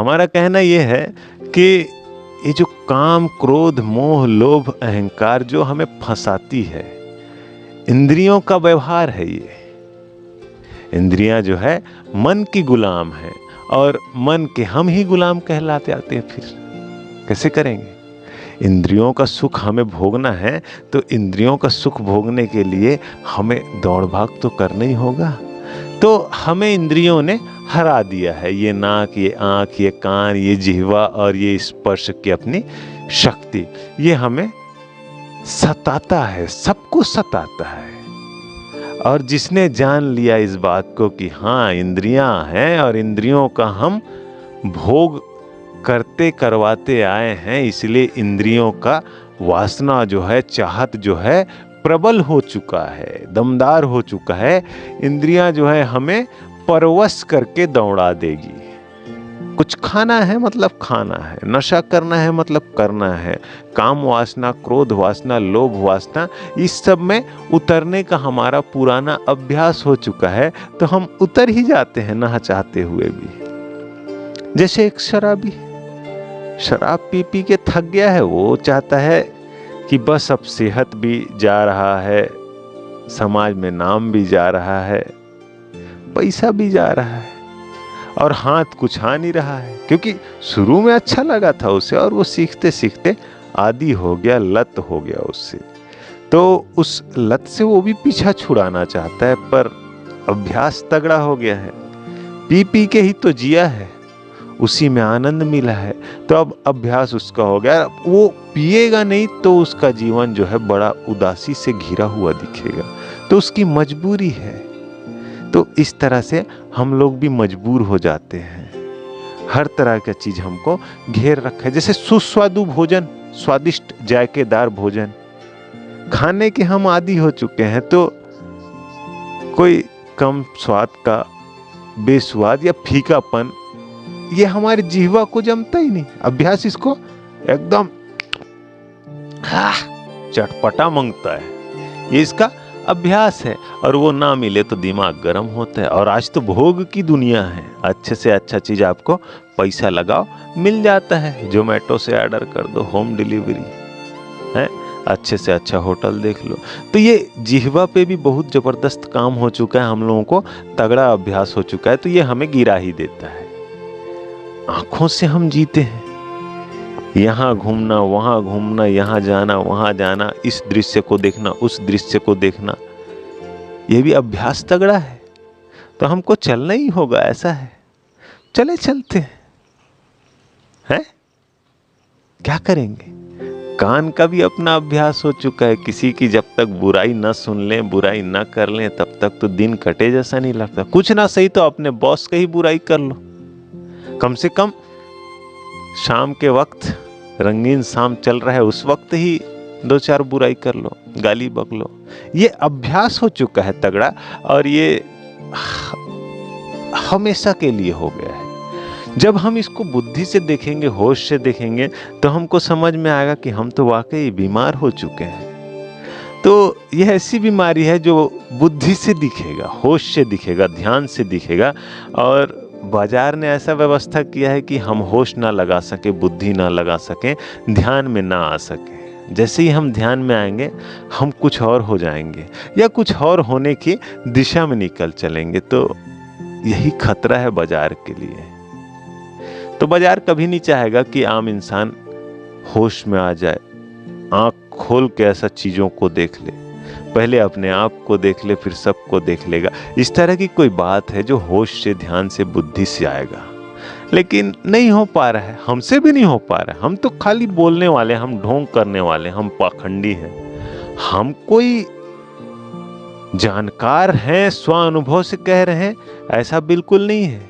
हमारा कहना ये है कि ये जो काम, क्रोध, मोह, लोभ, अहंकार जो हमें फंसाती है, इंद्रियों का व्यवहार है ये। इंद्रियां जो है मन की गुलाम है और मन के हम ही गुलाम कहलाते आते हैं। फिर कैसे करेंगे? इंद्रियों का सुख हमें भोगना है तो इंद्रियों का सुख भोगने के लिए हमें दौड़ भाग तो करना ही होगा। तो हमें इंद्रियों ने हरा दिया है, ये नाक, ये आँख, ये कान, ये जिह्वा और ये स्पर्श की अपनी शक्ति, ये हमें सताता है, सबको सताता है। और जिसने जान लिया इस बात को कि हाँ इंद्रियां हैं और इंद्रियों का हम भोग करते करवाते आए हैं, इसलिए इंद्रियों का वासना जो है, चाहत जो है प्रबल हो चुका है, दमदार हो चुका है। इंद्रियां जो है हमें परवश करके दौड़ा देगी। कुछ खाना है मतलब खाना है, नशा करना है मतलब करना है, काम वासना, क्रोध वासना, लोभ वासना, इस सब में उतरने का हमारा पुराना अभ्यास हो चुका है, तो हम उतर ही जाते हैं ना चाहते हुए भी। जैसे एक शराबी शराब पी पी के थक गया है, वो चाहता है कि बस अब सेहत भी जा रहा है, समाज में नाम भी जा रहा है, पैसा भी जा रहा है और हाथ कुछ आ नहीं रहा है, क्योंकि शुरू में अच्छा लगा था उसे और वो सीखते सीखते आदी हो गया, लत हो गया उससे। तो उस लत से वो भी पीछा छुड़ाना चाहता है, पर अभ्यास तगड़ा हो गया है, पी पी के ही तो जिया है, उसी में आनंद मिला है, तो अब अभ्यास उसका हो गया। वो पिएगा नहीं तो उसका जीवन जो है बड़ा उदासी से घिरा हुआ दिखेगा, तो उसकी मजबूरी है। तो इस तरह से हम लोग भी मजबूर हो जाते हैं, हर तरह का चीज हमको घेर रखा है। जैसे सुस्वादु भोजन, स्वादिष्ट जायकेदार भोजन खाने के हम आदी हो चुके हैं, तो कोई कम स्वाद का बेस्वाद या फीकापन ये हमारी जिह्वा को जमता ही नहीं। अभ्यास इसको एकदम चटपटा मांगता है, ये इसका अभ्यास है। और वो ना मिले तो दिमाग गर्म होता है। और आज तो भोग की दुनिया है, अच्छे से अच्छा चीज आपको पैसा लगाओ मिल जाता है। जोमेटो से ऑर्डर कर दो, होम डिलीवरी है, अच्छे से अच्छा होटल देख लो। तो ये जिह्वा पे भी बहुत जबरदस्त काम हो चुका है, हम लोगों को तगड़ा अभ्यास हो चुका है, तो ये हमें गिरा ही देता है। आंखों से हम जीते हैं, यहाँ घूमना, वहाँ घूमना, यहाँ जाना, वहाँ जाना, इस दृश्य को देखना, उस दृश्य को देखना, ये भी अभ्यास तगड़ा है। तो हमको चलना ही होगा, ऐसा है, चले चलते हैं, क्या करेंगे? कान का भी अपना अभ्यास हो चुका है, किसी की जब तक बुराई न सुन लें, बुराई न कर लें, तब तक तो दिन कटे जैसा नहीं लगता। कुछ ना सही तो अपने बॉस का ही बुराई कर लो, कम से कम शाम के वक्त, रंगीन शाम चल रहा है उस वक्त ही दो चार बुराई कर लो, गाली बक लो। ये अभ्यास हो चुका है तगड़ा, और ये हमेशा के लिए हो गया है। जब हम इसको बुद्धि से देखेंगे, होश से देखेंगे, तो हमको समझ में आएगा कि हम तो वाकई बीमार हो चुके हैं। तो यह ऐसी बीमारी है जो बुद्धि से दिखेगा, होश से दिखेगा, ध्यान से दिखेगा। और बाजार ने ऐसा व्यवस्था किया है कि हम होश ना लगा सके, बुद्धि ना लगा सकें, ध्यान में ना आ सके। जैसे ही हम ध्यान में आएंगे, हम कुछ और हो जाएंगे या कुछ और होने की दिशा में निकल चलेंगे। तो यही खतरा है बाजार के लिए। तो बाजार कभी नहीं चाहेगा कि आम इंसान होश में आ जाए, आंख खोल के ऐसा चीजों को देख ले, पहले अपने आप को देख ले, फिर सबको देख लेगा। इस तरह की कोई बात है जो होश से, ध्यान से, बुद्धि से आएगा, लेकिन नहीं हो पा रहा है, हमसे भी नहीं हो पा रहा है। हम तो खाली बोलने वाले, हम ढोंग करने वाले, हम पाखंडी हैं। हम कोई जानकार हैं, स्व अनुभव से कह रहे हैं, ऐसा बिल्कुल नहीं है।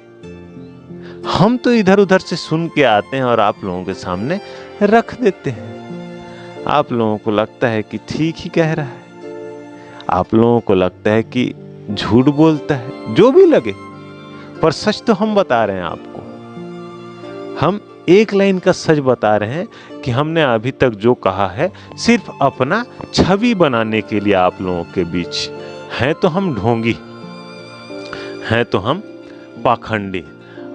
हम तो इधर उधर से सुन के आते हैं और आप लोगों के सामने रख देते हैं। आप लोगों को लगता है कि ठीक ही कह रहा है, आप लोगों को लगता है कि झूठ बोलता है, जो भी लगे, पर सच तो हम बता रहे हैं आपको। हम एक लाइन का सच बता रहे हैं कि हमने अभी तक जो कहा है सिर्फ अपना छवि बनाने के लिए आप लोगों के बीच हैं। तो हम ढोंगी हैं, तो हम पाखंडी,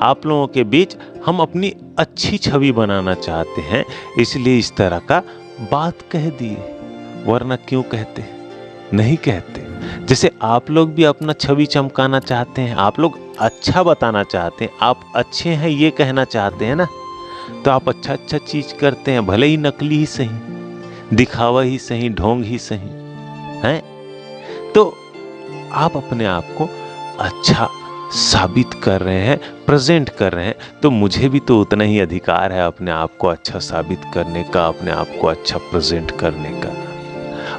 आप लोगों के बीच हम अपनी अच्छी छवि बनाना चाहते हैं, इसलिए इस तरह का बात कह दिए, वरना क्यों कहते? नहीं कहते। जैसे आप लोग भी अपना छवि चमकाना चाहते हैं, आप लोग अच्छा बताना चाहते हैं, आप अच्छे हैं ये कहना चाहते हैं ना, तो आप अच्छा अच्छा चीज करते हैं, भले ही नकली ही सही, दिखावा ही सही, ढोंग ही सही हैं, तो आप अपने आप को अच्छा साबित कर रहे हैं, प्रेजेंट कर रहे हैं, तो मुझे भी तो उतना ही अधिकार है अपने आप को अच्छा साबित करने का, अपने आप को अच्छा प्रेजेंट करने का।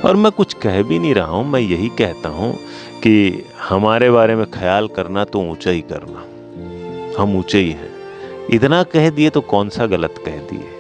और मैं कुछ कह भी नहीं रहा हूं, मैं यही कहता हूं कि हमारे बारे में ख्याल करना तो ऊंचा ही करना, हम ऊंचे ही हैं। इतना कह दिए तो कौन सा गलत कह दिए।